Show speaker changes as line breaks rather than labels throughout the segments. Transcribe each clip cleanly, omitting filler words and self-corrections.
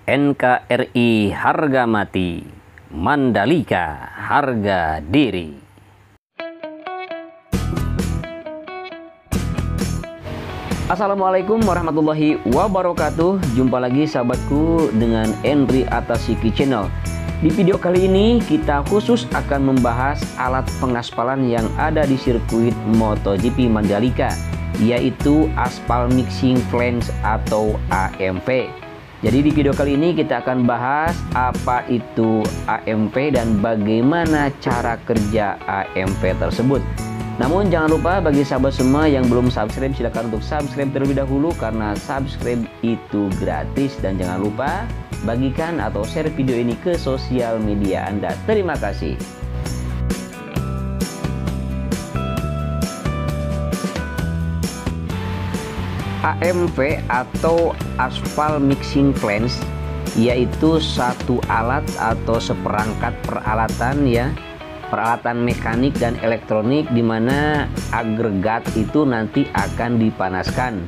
NKRI harga mati, Mandalika harga diri. Assalamualaikum warahmatullahi wabarakatuh. Jumpa lagi sahabatku dengan Henry Atasiki Channel. Di video kali ini kita khusus akan membahas alat pengaspalan yang ada di sirkuit MotoGP Mandalika, yaitu aspal mixing flange atau AMF. Jadi di video kali ini kita akan bahas apa itu AMF dan bagaimana cara kerja AMF tersebut. Namun jangan lupa bagi sahabat semua yang belum subscribe, silahkan untuk subscribe terlebih dahulu karena subscribe itu gratis. Dan jangan lupa bagikan atau share video ini ke sosial media Anda. Terima kasih. AMF atau aspal mixing flange yaitu satu alat atau seperangkat peralatan peralatan mekanik dan elektronik di mana agregat itu nanti akan dipanaskan,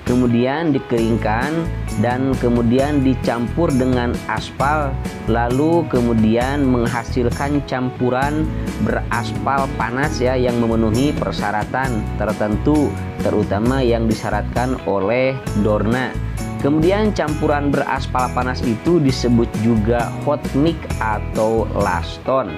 kemudian dikeringkan dan kemudian dicampur dengan aspal, lalu kemudian menghasilkan campuran beraspal panas yang memenuhi persyaratan tertentu, terutama yang disyaratkan oleh Dorna. Kemudian campuran beraspal panas itu disebut juga hot mix atau laston.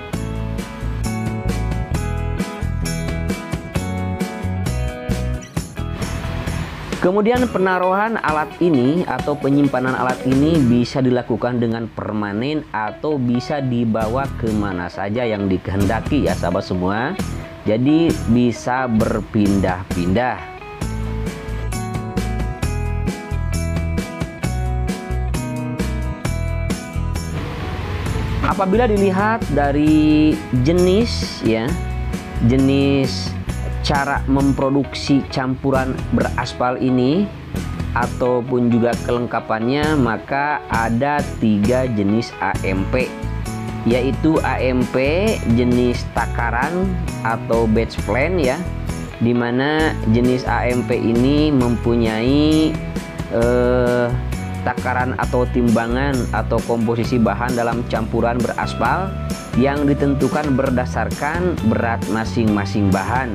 Kemudian penaruhan alat ini atau penyimpanan alat ini bisa dilakukan dengan permanen atau bisa dibawa kemana saja yang dikehendaki sahabat semua. Jadi bisa berpindah-pindah. Apabila dilihat dari jenis cara memproduksi campuran beraspal ini ataupun juga kelengkapannya, maka ada 3 jenis AMF, yaitu AMF jenis takaran atau batch plan dimana jenis AMF ini mempunyai takaran atau timbangan atau komposisi bahan dalam campuran beraspal yang ditentukan berdasarkan berat masing-masing bahan.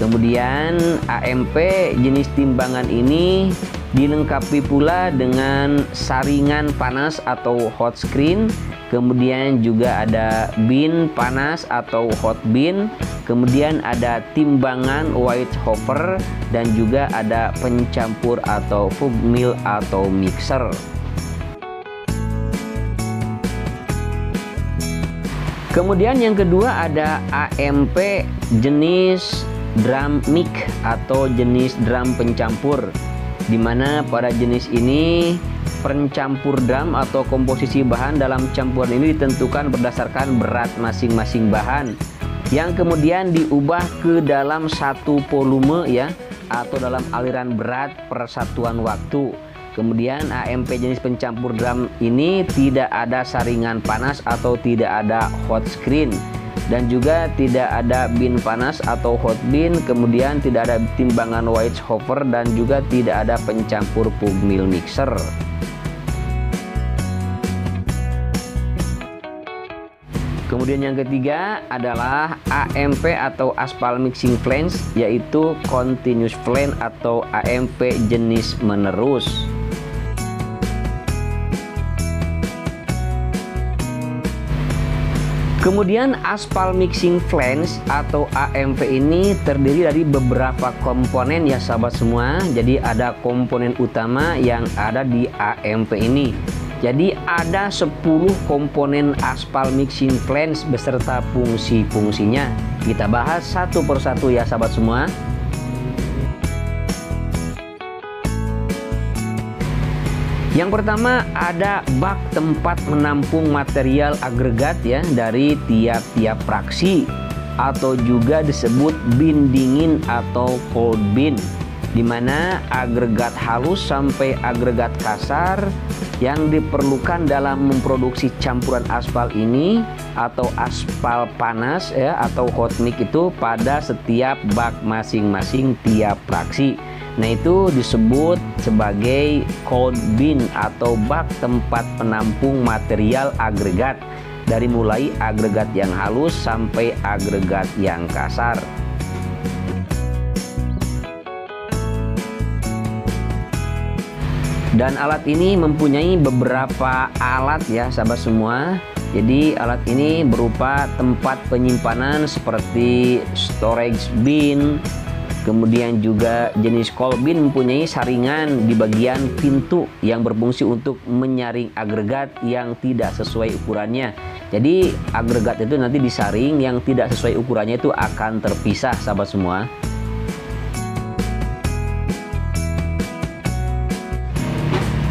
Kemudian AMF jenis timbangan ini dilengkapi pula dengan saringan panas atau hot screen, kemudian juga ada bin panas atau hot bin, kemudian ada timbangan Weizhofer dan juga ada pencampur atau fug mill atau mixer. Kemudian yang kedua ada AMF jenis drum mix atau jenis drum pencampur, dimana pada jenis ini pencampur drum atau komposisi bahan dalam campuran ini ditentukan berdasarkan berat masing-masing bahan yang kemudian diubah ke dalam satu volume atau dalam aliran berat per satuan waktu. Kemudian AMF jenis pencampur drum ini tidak ada saringan panas atau tidak ada hot screen dan juga tidak ada bin panas atau hot bin, kemudian tidak ada timbangan Weizhofer dan juga tidak ada pencampur fug mill mixer. Kemudian yang ketiga adalah AMF atau aspal mixing flange, yaitu continuous flange atau AMF jenis menerus. Kemudian aspal mixing flange atau AMF ini terdiri dari beberapa komponen sahabat semua. Jadi ada komponen utama yang ada di AMF ini. Jadi ada 10 komponen aspal mixing flange beserta fungsi-fungsinya. Kita bahas satu persatu sahabat semua. Yang pertama ada bak tempat menampung material agregat dari tiap-tiap fraksi atau juga disebut bin dingin atau cold bin. di mana agregat halus sampai agregat kasar yang diperlukan dalam memproduksi campuran aspal ini atau aspal panas ya atau hot mix itu pada setiap bak masing-masing tiap fraksi. Nah, itu disebut sebagai cold bin atau bak tempat penampung material agregat dari mulai agregat yang halus sampai agregat yang kasar. Dan alat ini mempunyai beberapa alat ya sahabat semua. Jadi alat ini berupa tempat penyimpanan seperti storage bin. Kemudian juga jenis cold bin mempunyai saringan di bagian pintu yang berfungsi untuk menyaring agregat yang tidak sesuai ukurannya. Jadi agregat itu nanti disaring, yang tidak sesuai ukurannya itu akan terpisah sahabat semua.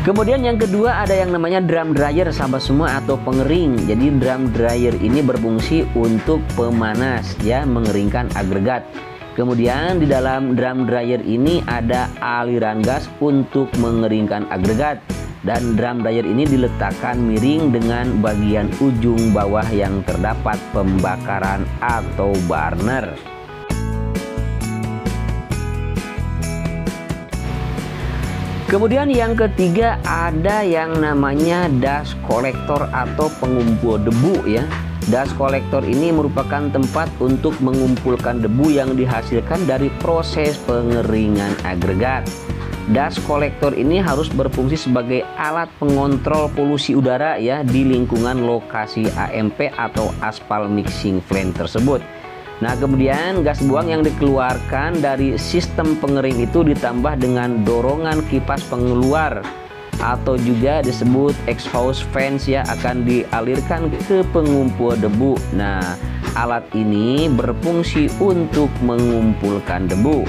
Kemudian yang kedua ada yang namanya drum dryer sahabat semua atau pengering. Jadi drum dryer ini berfungsi untuk pemanas ya, mengeringkan agregat. Kemudian di dalam drum dryer ini ada aliran gas untuk mengeringkan agregat. Dan drum dryer ini diletakkan miring dengan bagian ujung bawah yang terdapat pembakaran atau burner. Kemudian yang ketiga ada yang namanya dust collector atau pengumpul debu ya. Dust collector ini merupakan tempat untuk mengumpulkan debu yang dihasilkan dari proses pengeringan agregat. Dust collector ini harus berfungsi sebagai alat pengontrol polusi udara ya di lingkungan lokasi AMP atau aspal mixing plant tersebut. Nah, kemudian gas buang yang dikeluarkan dari sistem pengering itu ditambah dengan dorongan kipas pengeluar atau juga disebut exhaust fans ya, akan dialirkan ke pengumpul debu. Nah, alat ini berfungsi untuk mengumpulkan debu.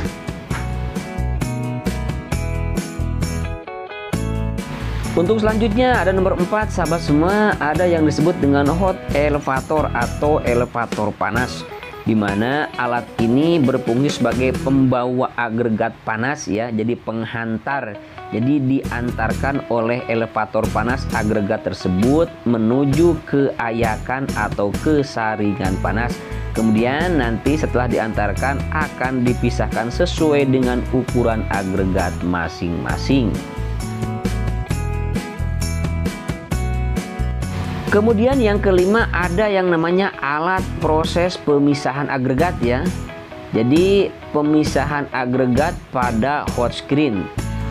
Untuk selanjutnya ada nomor 4 sahabat semua, ada yang disebut dengan hot elevator atau elevator panas, di mana alat ini berfungsi sebagai pembawa agregat panas ya, jadi penghantar. Jadi diantarkan oleh elevator panas agregat tersebut menuju ke ayakan atau ke saringan panas. Kemudian nanti setelah diantarkan akan dipisahkan sesuai dengan ukuran agregat masing-masing. Kemudian yang kelima ada yang namanya alat proses pemisahan agregat ya. Jadi pemisahan agregat pada hot screen.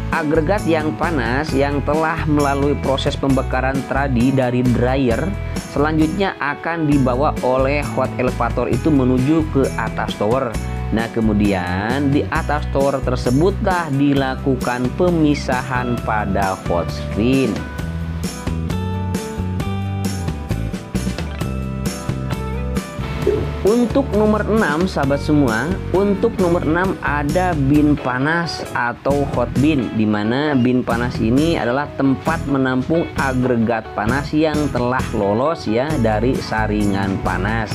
Agregat yang panas yang telah melalui proses pembakaran tradi dari dryer selanjutnya akan dibawa oleh hot elevator itu menuju ke atas tower. Nah, kemudian di atas tower tersebutlah dilakukan pemisahan pada hot screen. Untuk nomor 6 sahabat semua, untuk nomor 6 ada bin panas atau hot bin, di mana bin panas ini adalah tempat menampung agregat panas yang telah lolos ya dari saringan panas.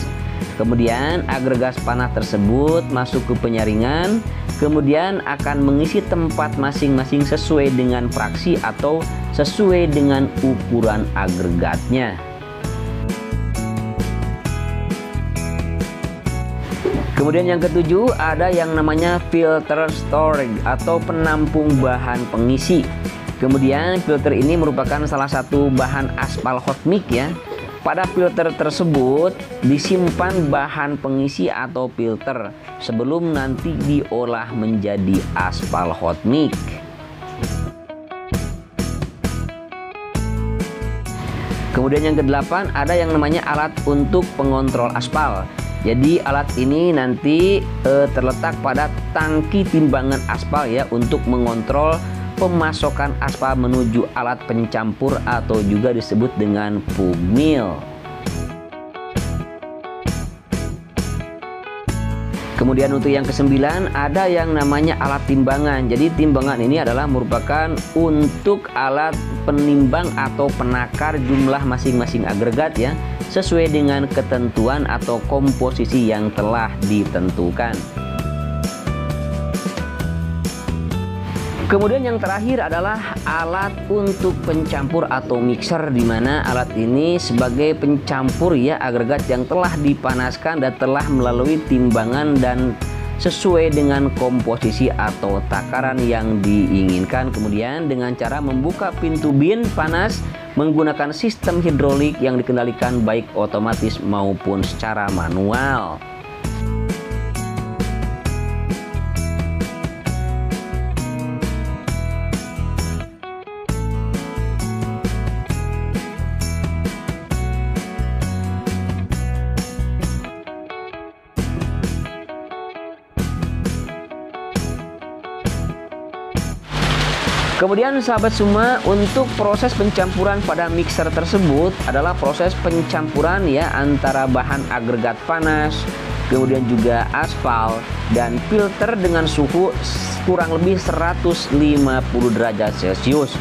Kemudian agregat panas tersebut masuk ke penyaringan, kemudian akan mengisi tempat masing-masing sesuai dengan fraksi atau sesuai dengan ukuran agregatnya. Kemudian yang ketujuh ada yang namanya filter storage atau penampung bahan pengisi. Kemudian filter ini merupakan salah satu bahan aspal hot mix ya. Pada filter tersebut disimpan bahan pengisi atau filter sebelum nanti diolah menjadi aspal hot mix. Kemudian yang kedelapan ada yang namanya alat untuk pengontrol aspal. Jadi alat ini nanti terletak pada tangki timbangan aspal ya, untuk mengontrol pemasokan aspal menuju alat pencampur atau juga disebut dengan pug mill. Kemudian untuk yang kesembilan ada yang namanya alat timbangan. Jadi timbangan ini adalah merupakan untuk alat penimbang atau penakar jumlah masing-masing agregat ya, sesuai dengan ketentuan atau komposisi yang telah ditentukan. Kemudian yang terakhir adalah alat untuk pencampur atau mixer, di mana alat ini sebagai pencampur ya agregat yang telah dipanaskan dan telah melalui timbangan dan sesuai dengan komposisi atau takaran yang diinginkan. Kemudian dengan cara membuka pintu bin panas menggunakan sistem hidrolik yang dikendalikan baik otomatis maupun secara manual. Kemudian sahabat semua, untuk proses pencampuran pada mixer tersebut adalah proses pencampuran ya antara bahan agregat panas, kemudian juga aspal dan filter dengan suhu kurang lebih 150 derajat Celcius.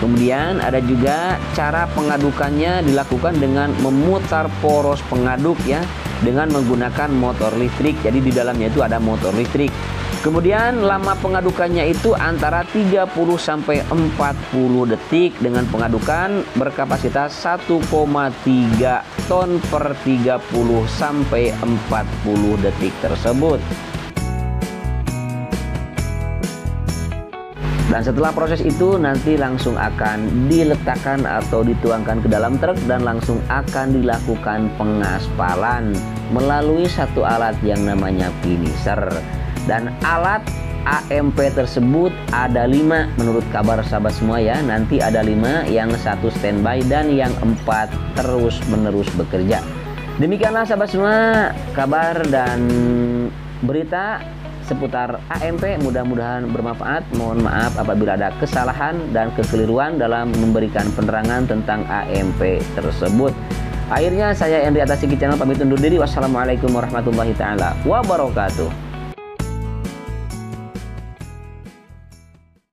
Kemudian ada juga cara pengadukannya dilakukan dengan memutar poros pengaduk ya dengan menggunakan motor listrik. Jadi di dalamnya itu ada motor listrik. Kemudian lama pengadukannya itu antara 30 sampai 40 detik dengan pengadukan berkapasitas 1,3 ton per 30 sampai 40 detik tersebut. Dan setelah proses itu nanti langsung akan diletakkan atau dituangkan ke dalam truk dan langsung akan dilakukan pengaspalan melalui satu alat yang namanya finisher. Dan alat AMP tersebut ada 5 menurut kabar sahabat semua ya. Nanti ada 5, yang 1 standby dan yang 4 terus menerus bekerja. Demikianlah sahabat semua kabar dan berita seputar AMP, mudah-mudahan bermanfaat. Mohon maaf apabila ada kesalahan dan kekeliruan dalam memberikan penerangan tentang AMP tersebut. Akhirnya saya Endri Atasiki Channel pamit undur diri. Wassalamualaikum warahmatullahi taala wabarakatuh.